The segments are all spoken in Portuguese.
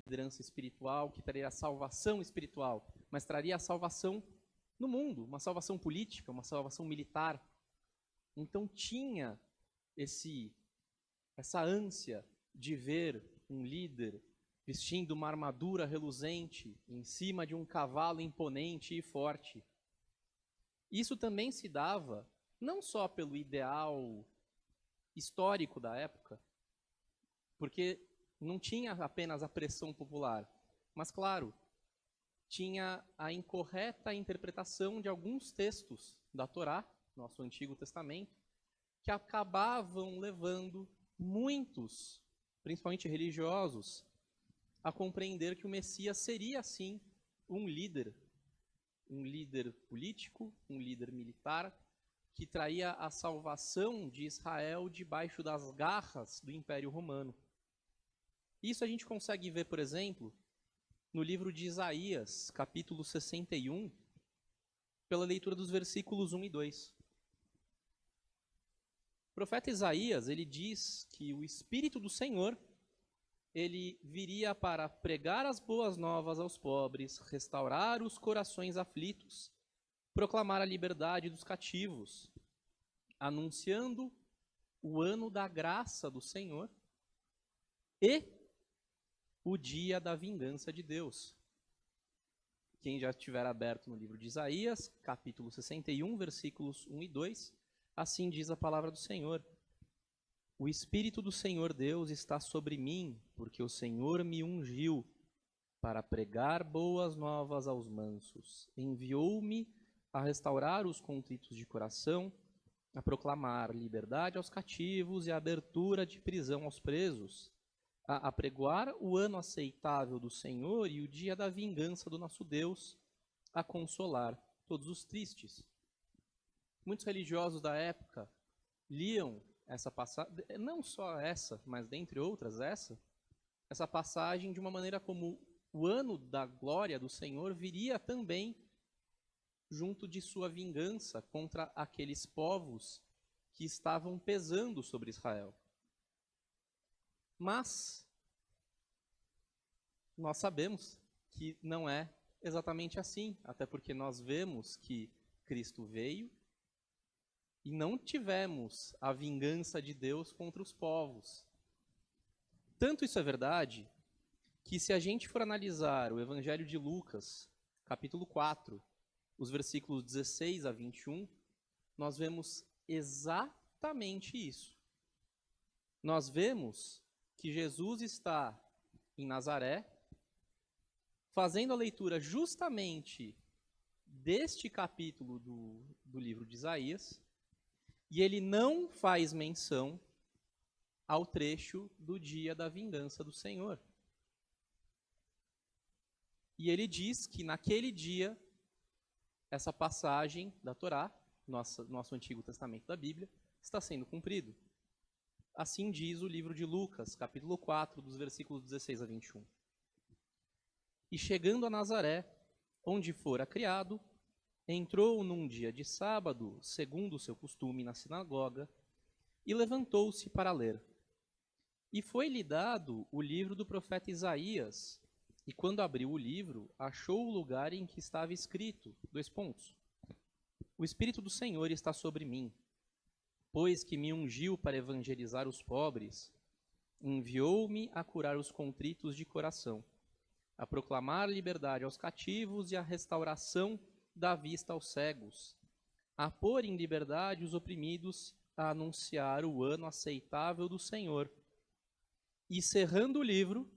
liderança espiritual, que traria a salvação espiritual, mas traria a salvação no mundo, uma salvação política, uma salvação militar. Então tinha essa ânsia de ver um líder vestindo uma armadura reluzente em cima de um cavalo imponente e forte. Isso também se dava não só pelo ideal histórico da época, porque não tinha apenas a pressão popular, mas, claro, tinha a incorreta interpretação de alguns textos da Torá, nosso Antigo Testamento, que acabavam levando muitos, principalmente religiosos, a compreender que o Messias seria, sim, um líder político, um líder militar, que traria a salvação de Israel debaixo das garras do Império Romano. Isso a gente consegue ver, por exemplo, no livro de Isaías, capítulo 61, pela leitura dos versículos 1 e 2. O profeta Isaías, ele diz que o Espírito do Senhor, ele viria para pregar as boas novas aos pobres, restaurar os corações aflitos, proclamar a liberdade dos cativos, anunciando o ano da graça do Senhor e o dia da vingança de Deus. Quem já estiver aberto no livro de Isaías, capítulo 61, versículos 1 e 2, assim diz a palavra do Senhor. O Espírito do Senhor Deus está sobre mim, porque o Senhor me ungiu para pregar boas novas aos mansos. Enviou-me a restaurar os contritos de coração, a proclamar liberdade aos cativos e a abertura de prisão aos presos, a apregoar o ano aceitável do Senhor e o dia da vingança do nosso Deus, a consolar todos os tristes. Muitos religiosos da época liam essa passagem, não só essa, mas dentre outras essa passagem de uma maneira como o ano da glória do Senhor viria também junto de sua vingança contra aqueles povos que estavam pesando sobre Israel. Mas nós sabemos que não é exatamente assim, até porque nós vemos que Cristo veio e não tivemos a vingança de Deus contra os povos. Tanto isso é verdade que, se a gente for analisar o Evangelho de Lucas, capítulo 4, os versículos 16 a 21, nós vemos exatamente isso. Nós vemos que Jesus está em Nazaré, fazendo a leitura justamente deste capítulo do livro de Isaías, e ele não faz menção ao trecho do dia da vingança do Senhor. E ele diz que naquele dia, essa passagem da Torá, nosso Antigo Testamento da Bíblia, está sendo cumprido. Assim diz o livro de Lucas, capítulo 4, dos versículos 16 a 21. E chegando a Nazaré, onde fora criado, entrou num dia de sábado, segundo o seu costume, na sinagoga, e levantou-se para ler. E foi-lhe dado o livro do profeta Isaías, e quando abriu o livro, achou o lugar em que estava escrito, : O Espírito do Senhor está sobre mim, pois que me ungiu para evangelizar os pobres, enviou-me a curar os contritos de coração, a proclamar liberdade aos cativos e a restauração da vista aos cegos, a pôr em liberdade os oprimidos, a anunciar o ano aceitável do Senhor. E cerrando o livro,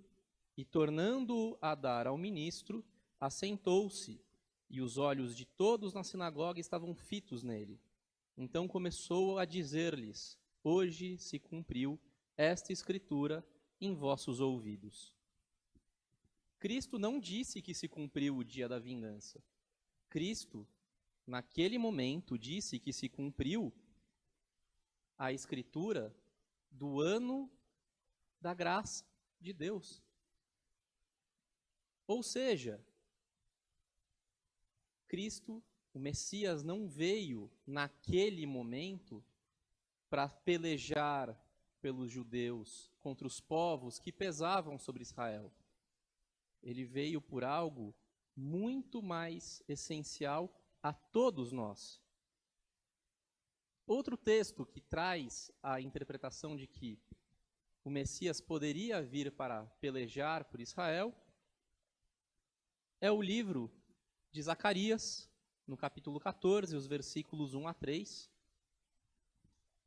e tornando-o a dar ao ministro, assentou-se, e os olhos de todos na sinagoga estavam fitos nele. Então começou a dizer-lhes: hoje se cumpriu esta escritura em vossos ouvidos. Cristo não disse que se cumpriu o dia da vingança. Cristo, naquele momento, disse que se cumpriu a escritura do ano da graça de Deus. Ou seja, Cristo, o Messias, não veio naquele momento para pelejar pelos judeus contra os povos que pesavam sobre Israel. ele veio por algo muito mais essencial a todos nós. Outro texto que traz a interpretação de que o Messias poderia vir para pelejar por Israel é o livro de Zacarias, no capítulo 14, os versículos 1 a 3,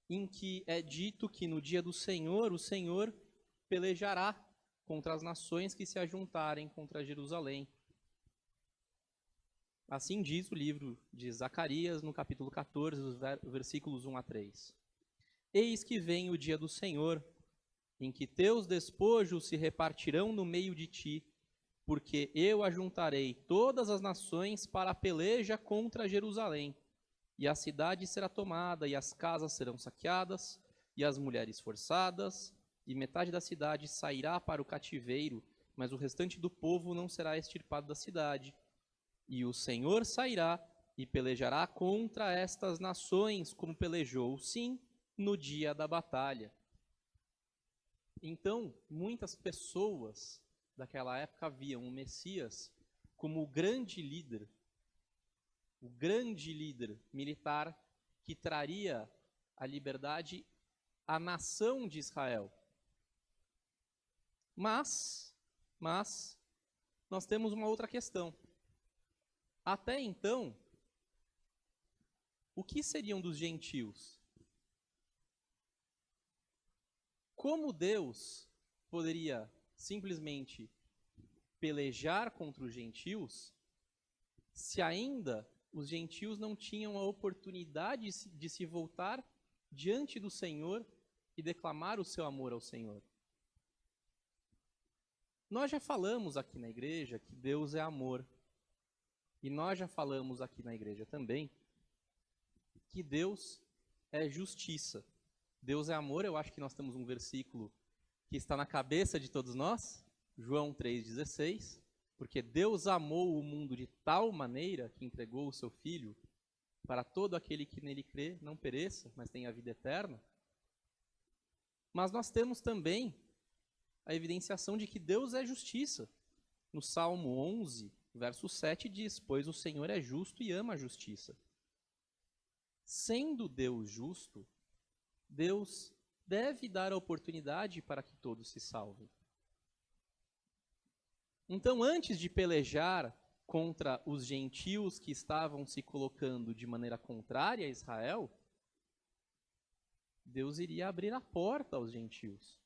em que é dito que no dia do Senhor, o Senhor pelejará contra as nações que se ajuntarem contra Jerusalém. Assim diz o livro de Zacarias, no capítulo 14, os versículos 1 a 3. Eis que vem o dia do Senhor, em que teus despojos se repartirão no meio de ti, porque eu ajuntarei todas as nações para a peleja contra Jerusalém, e a cidade será tomada, e as casas serão saqueadas, e as mulheres forçadas, e metade da cidade sairá para o cativeiro, mas o restante do povo não será extirpado da cidade. E o Senhor sairá e pelejará contra estas nações, como pelejou, sim, no dia da batalha. Então, muitas pessoas daquela época viam o Messias como o grande líder militar que traria a liberdade à nação de Israel. Mas nós temos uma outra questão. Até então, o que seriam dos gentios? Como Deus poderia simplesmente pelejar contra os gentios se ainda os gentios não tinham a oportunidade de se voltar diante do Senhor e declamar o seu amor ao Senhor? Nós já falamos aqui na igreja que Deus é amor. E nós já falamos aqui na igreja também que Deus é justiça. Deus é amor, eu acho que nós temos um versículo que está na cabeça de todos nós, João 3,16, porque Deus amou o mundo de tal maneira que entregou o seu Filho para todo aquele que nele crê não pereça, mas tenha a vida eterna. Mas nós temos também a evidenciação de que Deus é justiça. No Salmo 11, verso 7 diz, pois o Senhor é justo e ama a justiça. Sendo Deus justo, Deus deve dar a oportunidade para que todos se salvem. Então, antes de pelejar contra os gentios que estavam se colocando de maneira contrária a Israel, Deus iria abrir a porta aos gentios.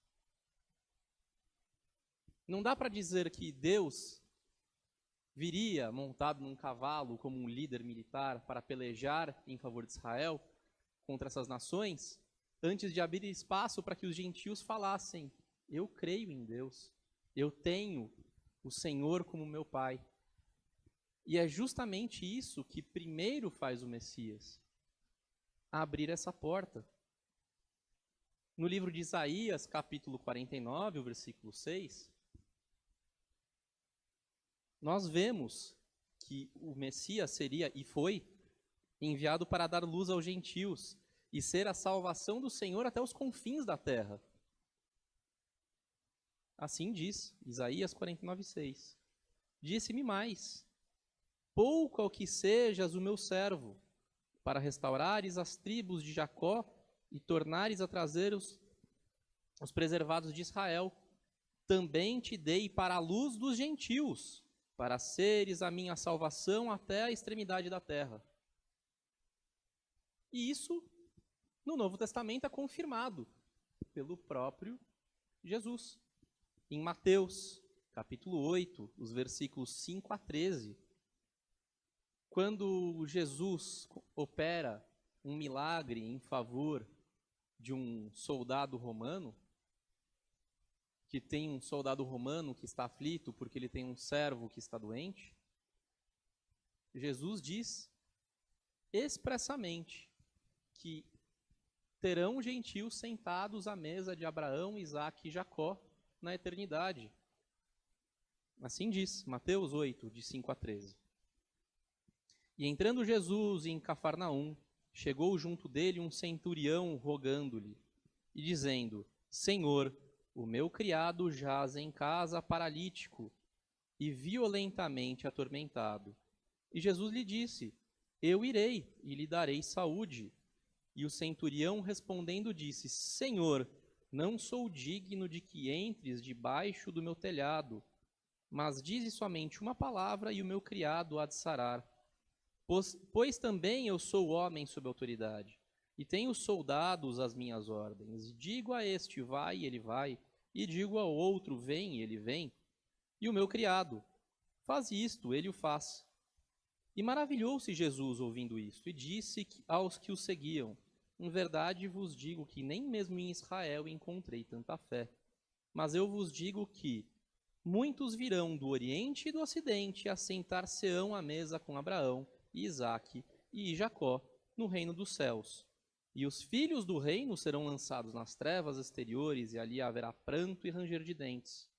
Não dá para dizer que Deus viria montado num cavalo como um líder militar para pelejar em favor de Israel contra essas nações, antes de abrir espaço para que os gentios falassem, eu creio em Deus, eu tenho o Senhor como meu Pai. E é justamente isso que primeiro faz o Messias, abrir essa porta. No livro de Isaías, capítulo 49, o versículo 6, nós vemos que o Messias seria e foi enviado para dar luz aos gentios e ser a salvação do Senhor até os confins da terra. Assim diz Isaías 49:6. Disse-me mais, pouco ao que sejas o meu servo, para restaurares as tribos de Jacó e tornares a trazer os preservados de Israel. Também te dei para a luz dos gentios, para seres a minha salvação até a extremidade da terra. E isso, no Novo Testamento, é confirmado pelo próprio Jesus. Em Mateus, capítulo 8, os versículos 5 a 13, quando Jesus opera um milagre em favor de um soldado romano, que tem um soldado romano que está aflito porque ele tem um servo que está doente, Jesus diz expressamente que terão gentios sentados à mesa de Abraão, Isaque e Jacó na eternidade. Assim diz Mateus 8, de 5 a 13. E entrando Jesus em Cafarnaum, chegou junto dele um centurião rogando-lhe e dizendo, Senhor, o meu criado jaz em casa paralítico, e violentamente atormentado. E Jesus lhe disse: Eu irei e lhe darei saúde. E o centurião respondendo disse: Senhor, não sou digno de que entres debaixo do meu telhado, mas dize somente uma palavra e o meu criado há de sarar. Pois também eu sou homem sob autoridade, e tenho soldados às minhas ordens. Digo a este, vai, e ele vai, e digo ao outro, vem, e ele vem. E o meu criado, faz isto, ele o faz. E maravilhou-se Jesus ouvindo isto, e disse aos que o seguiam: Em verdade vos digo que nem mesmo em Israel encontrei tanta fé. Mas eu vos digo que muitos virão do Oriente e do Ocidente e assentar-se-ão à mesa com Abraão, e Isaque e Jacó no reino dos céus. E os filhos do reino serão lançados nas trevas exteriores, e ali haverá pranto e ranger de dentes.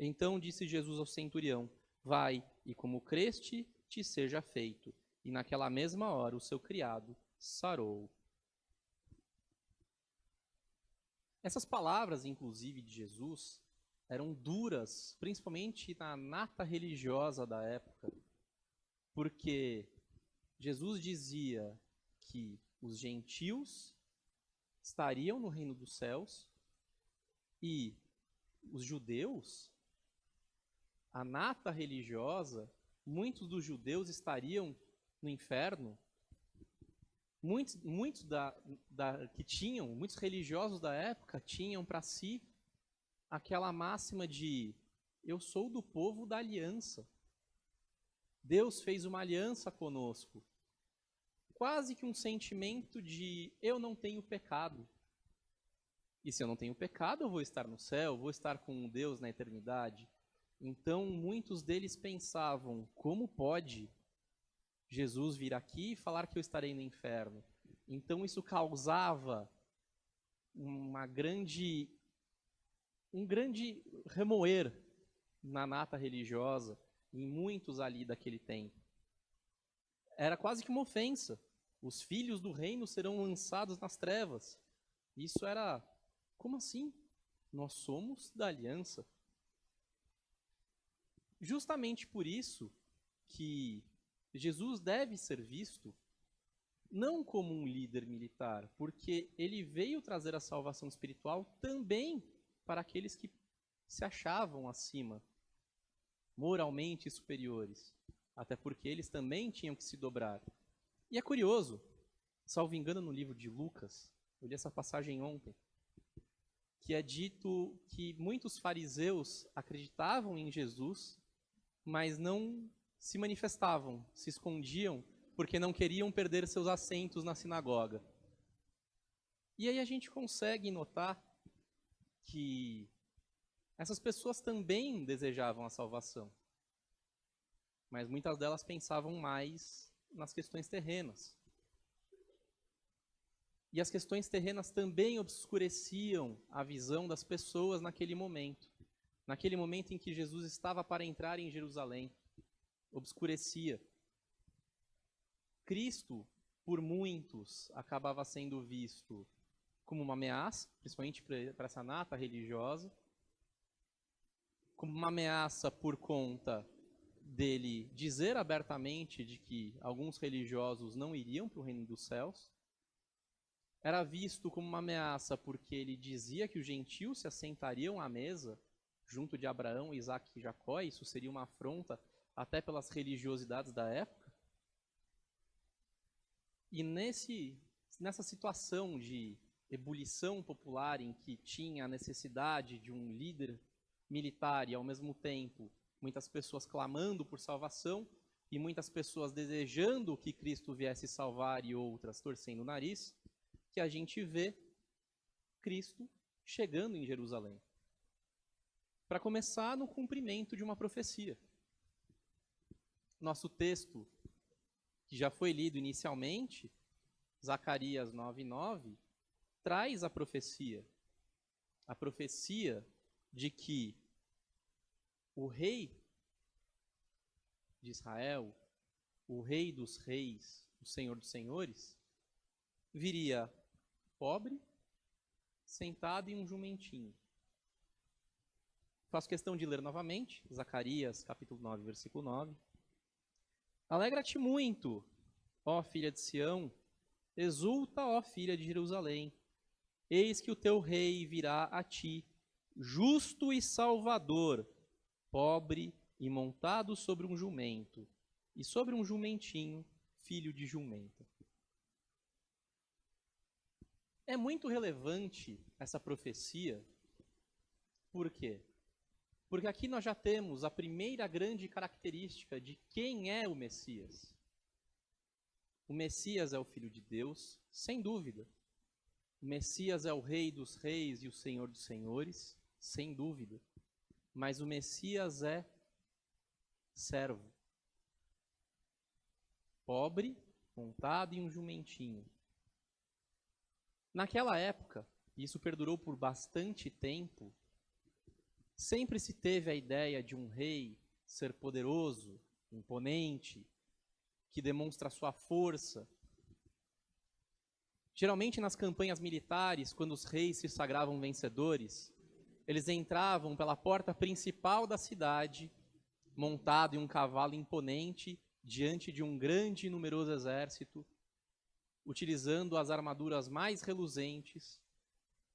Então disse Jesus ao centurião: Vai, e como creste, te seja feito. E naquela mesma hora o seu criado sarou. Essas palavras, inclusive, de Jesus, eram duras, principalmente na nata religiosa da época, porque Jesus dizia que os gentios estariam no reino dos céus e os judeus, a nata religiosa, muitos dos judeus estariam no inferno. Muitos religiosos da época tinham para si aquela máxima de: eu sou do povo da aliança. Deus fez uma aliança conosco. Quase que um sentimento de: eu não tenho pecado. E se eu não tenho pecado, eu vou estar no céu, vou estar com Deus na eternidade. Então, muitos deles pensavam: como pode Jesus vir aqui e falar que eu estarei no inferno? Então, isso causava um grande remoer na nata religiosa, em muitos ali daquele tempo. Era quase que uma ofensa. Os filhos do reino serão lançados nas trevas. Isso era: como assim? Nós somos da aliança. Justamente por isso que Jesus deve ser visto não como um líder militar, porque ele veio trazer a salvação espiritual também para aqueles que se achavam acima, moralmente superiores, até porque eles também tinham que se dobrar. E é curioso, salvo engano no livro de Lucas, eu li essa passagem ontem, que é dito que muitos fariseus acreditavam em Jesus, mas não se manifestavam, se escondiam, porque não queriam perder seus assentos na sinagoga. E aí a gente consegue notar que essas pessoas também desejavam a salvação, mas muitas delas pensavam mais nas questões terrenas. E as questões terrenas também obscureciam a visão das pessoas naquele momento em que Jesus estava para entrar em Jerusalém. Obscurecia. Cristo, por muitos, acabava sendo visto como uma ameaça, principalmente para essa nata religiosa, como uma ameaça por conta dele dizer abertamente de que alguns religiosos não iriam para o reino dos céus. Era visto como uma ameaça porque ele dizia que os gentios se assentariam à mesa junto de Abraão, Isaque e Jacó. Isso seria uma afronta até pelas religiosidades da época. E nessa situação de ebulição popular em que tinha a necessidade de um líder militar e, ao mesmo tempo, muitas pessoas clamando por salvação e muitas pessoas desejando que Cristo viesse salvar e outras torcendo o nariz, que a gente vê Cristo chegando em Jerusalém. Para começar, no cumprimento de uma profecia. Nosso texto, que já foi lido inicialmente, Zacarias 9:9, traz a profecia de que o rei de Israel, o rei dos reis, o Senhor dos senhores, viria pobre, sentado em um jumentinho. Faço questão de ler novamente, Zacarias, capítulo 9, versículo 9. Alegra-te muito, ó filha de Sião, exulta, ó filha de Jerusalém. Eis que o teu rei virá a ti, justo e salvador, pobre e montado sobre um jumento, e sobre um jumentinho, filho de jumenta. É muito relevante essa profecia. Por quê? Porque aqui nós já temos a primeira grande característica de quem é o Messias. O Messias é o Filho de Deus, sem dúvida. O Messias é o Rei dos Reis e o Senhor dos Senhores, sem dúvida. Mas o Messias é servo. Pobre, montado em um jumentinho. Naquela época, e isso perdurou por bastante tempo, sempre se teve a ideia de um rei ser poderoso, imponente, que demonstra sua força. Geralmente nas campanhas militares, quando os reis se sagravam vencedores, eles entravam pela porta principal da cidade, montado em um cavalo imponente, diante de um grande e numeroso exército, utilizando as armaduras mais reluzentes,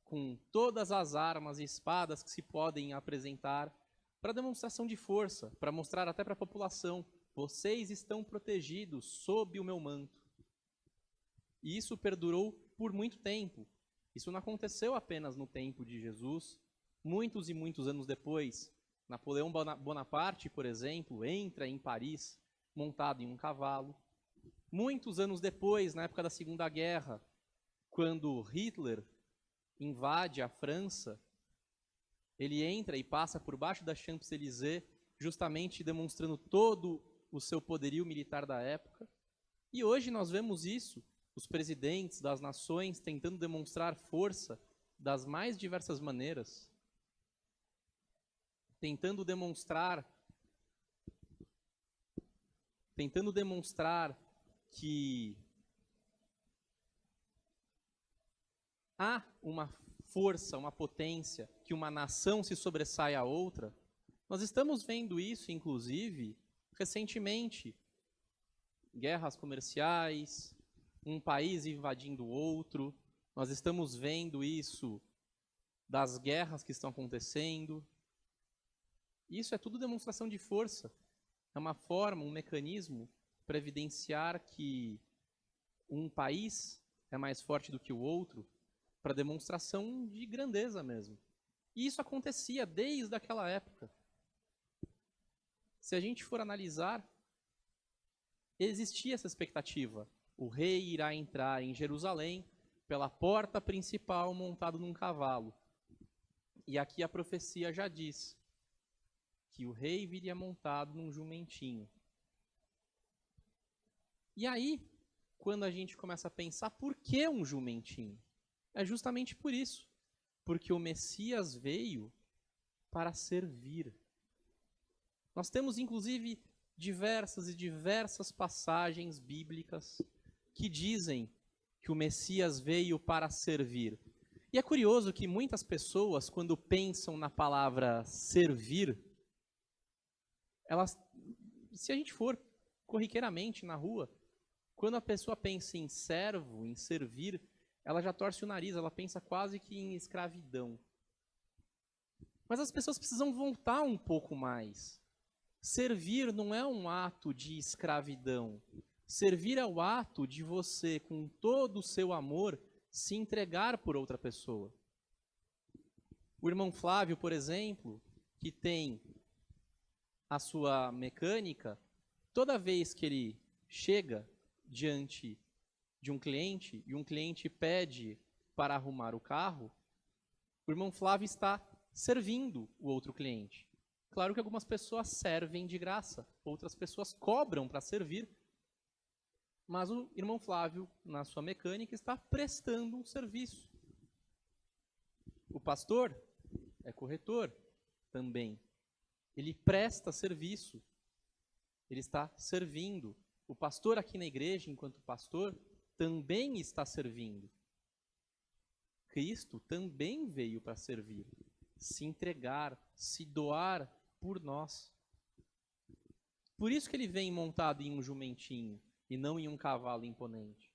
com todas as armas e espadas que se podem apresentar, para demonstração de força, para mostrar até para a população, vocês estão protegidos sob o meu manto. E isso perdurou por muito tempo. Isso não aconteceu apenas no tempo de Jesus. Muitos e muitos anos depois, Napoleão Bonaparte, por exemplo, entra em Paris montado em um cavalo. Muitos anos depois, na época da Segunda Guerra, quando Hitler invade a França, ele entra e passa por baixo da Champs-Élysées, justamente demonstrando todo o seu poderio militar da época. E hoje nós vemos isso, os presidentes das nações tentando demonstrar força das mais diversas maneiras, tentando demonstrar que há uma força, uma potência, que uma nação se sobressai à outra. Nós estamos vendo isso, inclusive, recentemente. Guerras comerciais, um país invadindo o outro. Nós estamos vendo isso das guerras que estão acontecendo. Isso é tudo demonstração de força. É uma forma, um mecanismo para evidenciar que um país é mais forte do que o outro, para demonstração de grandeza mesmo. E isso acontecia desde aquela época. Se a gente for analisar, existia essa expectativa. O rei irá entrar em Jerusalém pela porta principal montado num cavalo. E aqui a profecia já diz que o rei viria montado num jumentinho. E aí, quando a gente começa a pensar, por que um jumentinho? É justamente por isso. Porque o Messias veio para servir. Nós temos, inclusive, diversas passagens bíblicas que dizem que o Messias veio para servir. E é curioso que muitas pessoas, quando pensam na palavra servir, elas, se a gente for corriqueiramente na rua, quando a pessoa pensa em servo, em servir, ela já torce o nariz, ela pensa quase que em escravidão. Mas as pessoas precisam voltar um pouco mais. Servir não é um ato de escravidão. Servir é o ato de você, com todo o seu amor, se entregar por outra pessoa. O irmão Flávio, por exemplo, que tem a sua mecânica, toda vez que ele chega diante de um cliente e um cliente pede para arrumar o carro, o irmão Flávio está servindo o outro cliente. Claro que algumas pessoas servem de graça, outras pessoas cobram para servir, mas o irmão Flávio, na sua mecânica, está prestando um serviço. O pastor é corretor também. Ele presta serviço, ele está servindo. O pastor aqui na igreja, enquanto pastor, também está servindo. Cristo também veio para servir. se entregar, se doar por nós. Por isso que ele vem montado em um jumentinho e não em um cavalo imponente.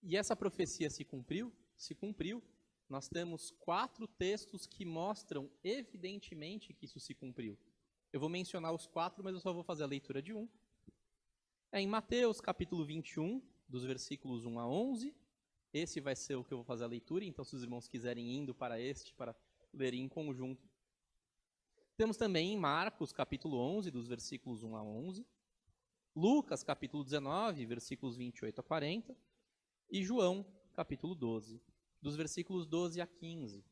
E essa profecia se cumpriu? Se cumpriu. Nós temos 4 textos que mostram evidentemente que isso se cumpriu. Eu vou mencionar os 4, mas eu só vou fazer a leitura de um. É em Mateus, capítulo 21, dos versículos 1 a 11. Esse vai ser o que eu vou fazer a leitura, então se os irmãos quiserem indo para lerem em conjunto. Temos também em Marcos, capítulo 11, dos versículos 1 a 11. Lucas, capítulo 19, versículos 28 a 40. E João, capítulo 12, dos versículos 12 a 15.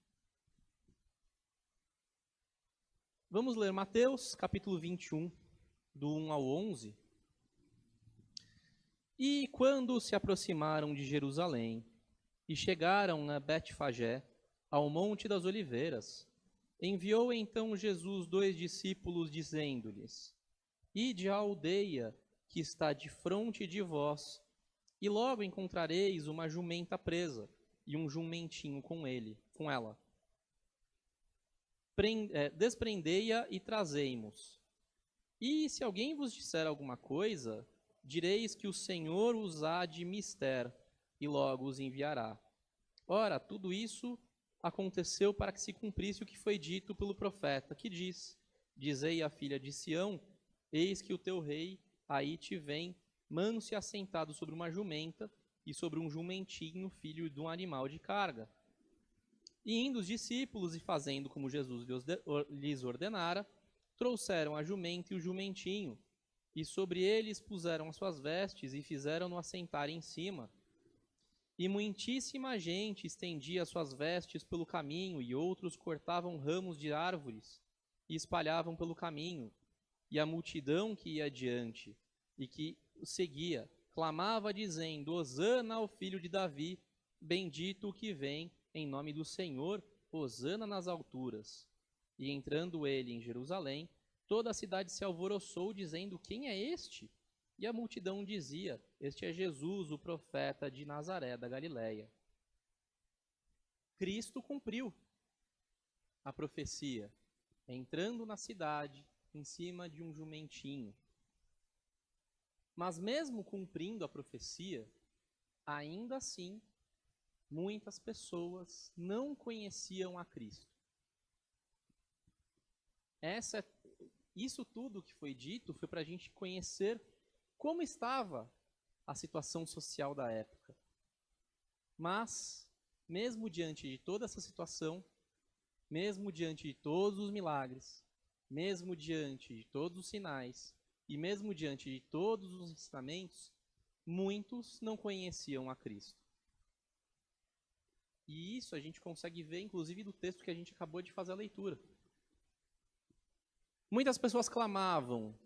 Vamos ler Mateus, capítulo 21, do 1 ao 11. E quando se aproximaram de Jerusalém e chegaram a Betfagé, ao Monte das Oliveiras, enviou então Jesus 2 discípulos, dizendo-lhes: Ide à aldeia que está defronte de vós, e logo encontrareis uma jumenta presa, e um jumentinho com ela. Desprendei-a e trazei-mos. E se alguém vos disser alguma coisa, direis que o Senhor os há de mister, e logo os enviará. Ora, tudo isso aconteceu para que se cumprisse o que foi dito pelo profeta, que diz: Dizei à filha de Sião, eis que o teu rei aí te vem, manso e assentado sobre uma jumenta, e sobre um jumentinho, filho de um animal de carga. E indo os discípulos, e fazendo como Jesus lhes ordenara, trouxeram a jumenta e o jumentinho, e sobre eles puseram as suas vestes, e fizeram-no assentar em cima. E muitíssima gente estendia as suas vestes pelo caminho, e outros cortavam ramos de árvores, e espalhavam pelo caminho. E a multidão que ia adiante, e que o seguia, clamava dizendo: Hosana ao filho de Davi, bendito o que vem em nome do Senhor, hosana nas alturas. E entrando ele em Jerusalém, toda a cidade se alvoroçou, dizendo: Quem é este? E a multidão dizia: Este é Jesus, o profeta de Nazaré da Galileia. Cristo cumpriu a profecia, entrando na cidade em cima de um jumentinho. Mas mesmo cumprindo a profecia, ainda assim, muitas pessoas não conheciam a Cristo. Isso tudo que foi dito foi para a gente conhecer como estava a situação social da época. Mas, mesmo diante de toda essa situação, mesmo diante de todos os milagres, mesmo diante de todos os sinais, e mesmo diante de todos os ensinamentos, muitos não conheciam a Cristo. E isso a gente consegue ver, inclusive, do texto que a gente acabou de fazer a leitura. Muitas pessoas clamavam: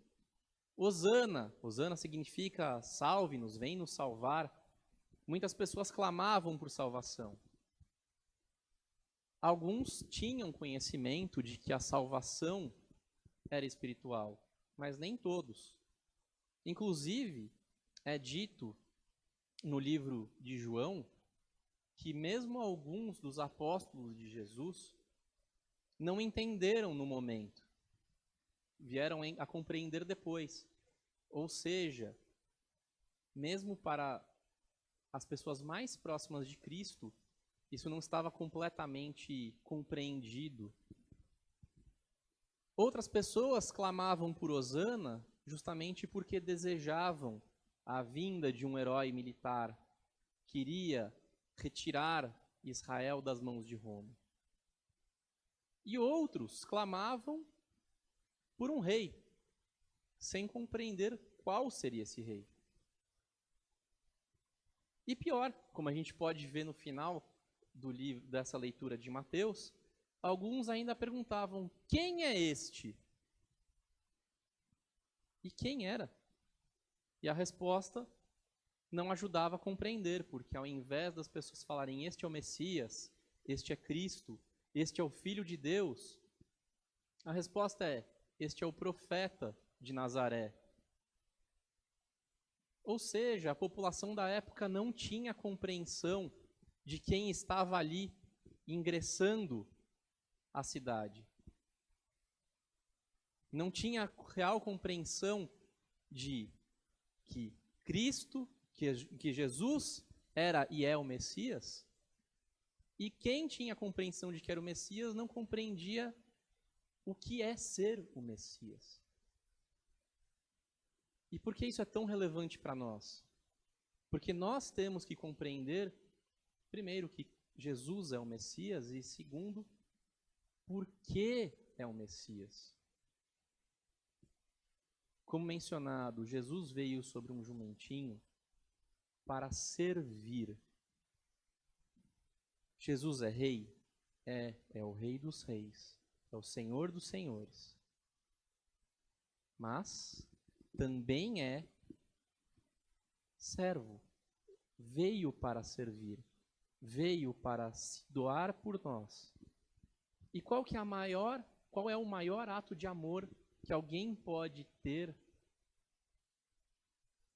Hosana. Hosana significa salve-nos, vem nos salvar. Muitas pessoas clamavam por salvação. Alguns tinham conhecimento de que a salvação era espiritual, mas nem todos. Inclusive, é dito no livro de João que mesmo alguns dos apóstolos de Jesus não entenderam no momento, vieram a compreender depois. Ou seja, mesmo para as pessoas mais próximas de Cristo, isso não estava completamente compreendido. Outras pessoas clamavam por Hosana justamente porque desejavam a vinda de um herói militar, queria retirar Israel das mãos de Roma. E outros clamavam por um rei, sem compreender qual seria esse rei. E pior, como a gente pode ver no final do livro, dessa leitura de Mateus, alguns ainda perguntavam: quem é este? E quem era? E a resposta não ajudava a compreender, porque ao invés das pessoas falarem: este é o Messias, este é Cristo, este é o Filho de Deus, a resposta é: este é o profeta de Nazaré. Ou seja, a população da época não tinha compreensão de quem estava ali ingressando à cidade. Não tinha real compreensão de que Cristo, que Jesus era e é o Messias. E quem tinha compreensão de que era o Messias não compreendia o que é ser o Messias. E por que isso é tão relevante para nós? Porque nós temos que compreender, primeiro, que Jesus é o Messias e, segundo, por que é o Messias. Como mencionado, Jesus veio sobre um jumentinho para servir. Jesus é rei? É o rei dos reis, é o Senhor dos senhores. Mas também é servo. Veio para servir, veio para se doar por nós. E qual é o maior ato de amor que alguém pode ter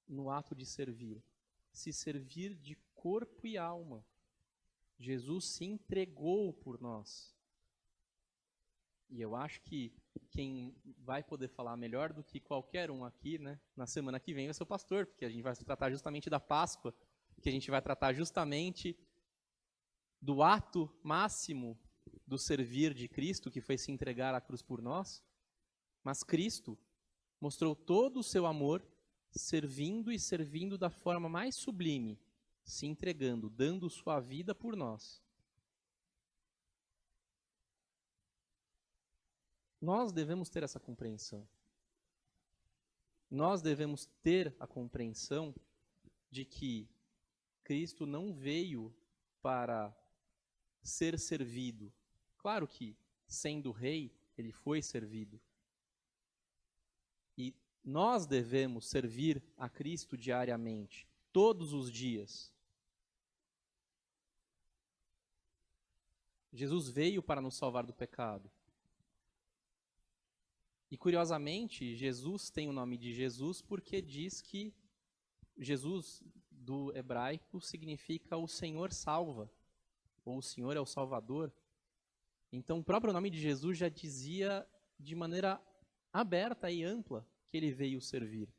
no ato de servir? Se servir de corpo e alma. Jesus se entregou por nós. E eu acho que quem vai poder falar melhor do que qualquer um aqui, né, na semana que vem vai ser o pastor, porque a gente vai tratar justamente da Páscoa, que a gente vai tratar justamente do ato máximo do servir de Cristo, que foi se entregar à cruz por nós. Mas Cristo mostrou todo o seu amor servindo e servindo da forma mais sublime, se entregando, dando sua vida por nós. Nós devemos ter essa compreensão. Nós devemos ter a compreensão de que Cristo não veio para ser servido. Claro que, sendo rei, ele foi servido. E nós devemos servir a Cristo diariamente, todos os dias. Jesus veio para nos salvar do pecado. E curiosamente, Jesus tem o nome de Jesus porque diz que Jesus, do hebraico, significa o Senhor salva, ou o Senhor é o Salvador. Então o próprio nome de Jesus já dizia de maneira aberta e ampla que ele veio servir.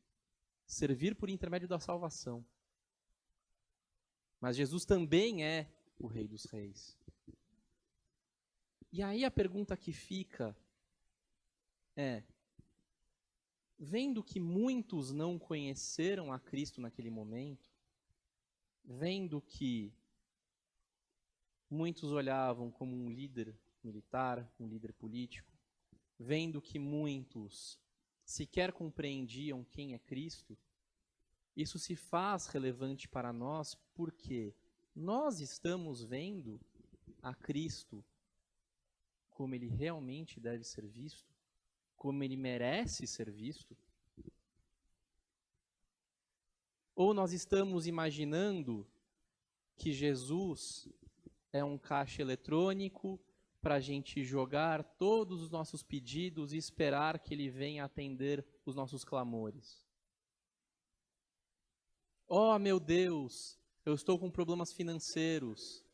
Servir por intermédio da salvação. Mas Jesus também é o Rei dos Reis. E aí a pergunta que fica é, vendo que muitos não conheceram a Cristo naquele momento, vendo que muitos olhavam como um líder militar, um líder político, vendo que muitos sequer compreendiam quem é Cristo, isso se faz relevante para nós porque nós estamos vendo a Cristo como ele realmente deve ser visto, como ele merece ser visto? Ou nós estamos imaginando que Jesus é um caixa eletrônico para a gente jogar todos os nossos pedidos e esperar que ele venha atender os nossos clamores? Oh, meu Deus, eu estou com problemas financeiros,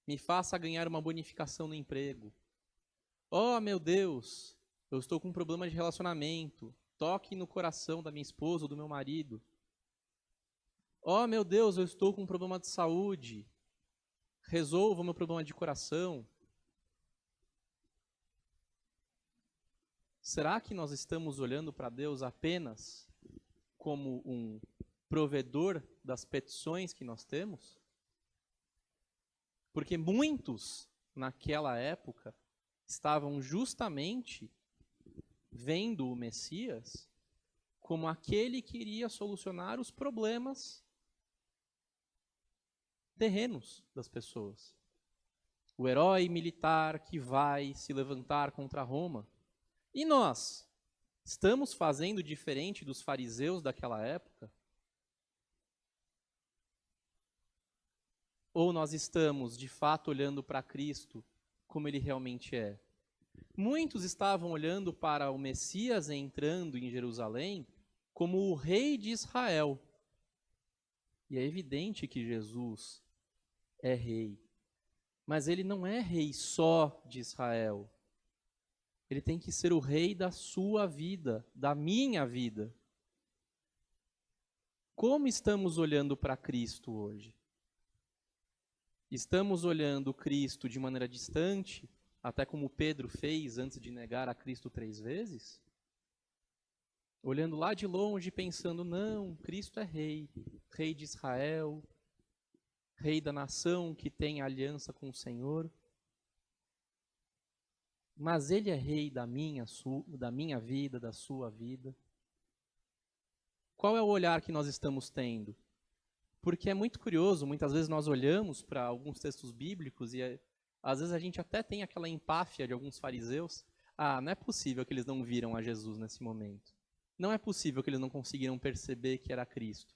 me faça ganhar uma bonificação no emprego. Oh, meu Deus, eu estou com um problema de relacionamento, toque no coração da minha esposa ou do meu marido. Oh, meu Deus, eu estou com um problema de saúde, resolva o meu problema de coração. Será que nós estamos olhando para Deus apenas como um provedor das petições que nós temos? Porque muitos, naquela época, estavam justamente vendo o Messias como aquele que iria solucionar os problemas terrenos das pessoas. O herói militar que vai se levantar contra Roma. E nós, estamos fazendo diferente dos fariseus daquela época? Ou nós estamos, de fato, olhando para Cristo como ele realmente é? Muitos estavam olhando para o Messias entrando em Jerusalém como o rei de Israel. E é evidente que Jesus é rei. Mas ele não é rei só de Israel. Ele tem que ser o rei da sua vida, da minha vida. Como estamos olhando para Cristo hoje? Estamos olhando Cristo de maneira distante, até como Pedro fez antes de negar a Cristo 3 vezes? Olhando lá de longe, pensando, não, Cristo é rei, rei de Israel, rei da nação que tem aliança com o Senhor. Mas ele é rei da minha vida, da sua vida. Qual é o olhar que nós estamos tendo? Porque é muito curioso, muitas vezes nós olhamos para alguns textos bíblicos e às vezes a gente até tem aquela empáfia de alguns fariseus. Ah, não é possível que eles não viram a Jesus nesse momento. Não é possível que eles não conseguiram perceber que era Cristo.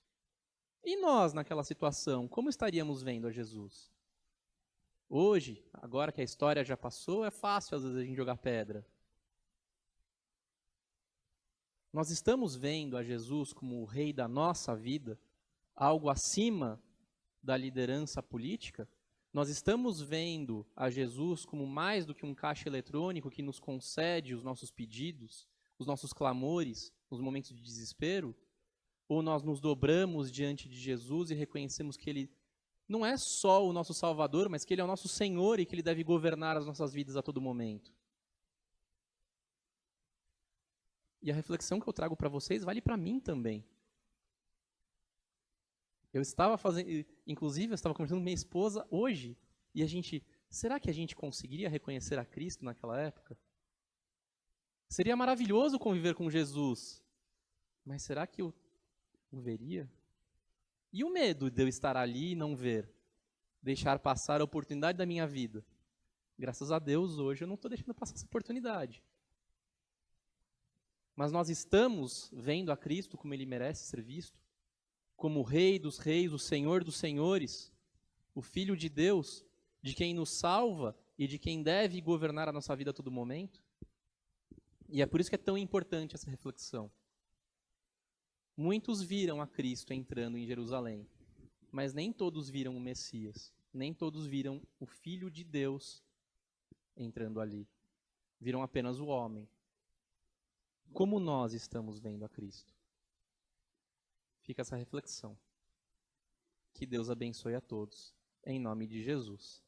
E nós, naquela situação, como estaríamos vendo a Jesus? Hoje, agora que a história já passou, é fácil às vezes a gente jogar pedra. Nós estamos vendo a Jesus como o rei da nossa vida, algo acima da liderança política? Nós estamos vendo a Jesus como mais do que um caixa eletrônico que nos concede os nossos pedidos, os nossos clamores nos momentos de desespero? Ou nós nos dobramos diante de Jesus e reconhecemos que Ele não é só o nosso Salvador, mas que Ele é o nosso Senhor e que Ele deve governar as nossas vidas a todo momento? E a reflexão que eu trago para vocês vale para mim também. Eu estava fazendo, inclusive, eu estava conversando com minha esposa hoje, e será que a gente conseguiria reconhecer a Cristo naquela época? Seria maravilhoso conviver com Jesus, mas será que eu o veria? E o medo de eu estar ali e não ver? Deixar passar a oportunidade da minha vida? Graças a Deus, hoje eu não estou deixando passar essa oportunidade. Mas nós estamos vendo a Cristo como Ele merece ser visto? Como o Rei dos Reis, o Senhor dos Senhores, o Filho de Deus, de quem nos salva e de quem deve governar a nossa vida a todo momento? E é por isso que é tão importante essa reflexão. Muitos viram a Cristo entrando em Jerusalém, mas nem todos viram o Messias, nem todos viram o Filho de Deus entrando ali. Viram apenas o homem. Como nós estamos vendo a Cristo? Fica essa reflexão. Que Deus abençoe a todos. Em nome de Jesus.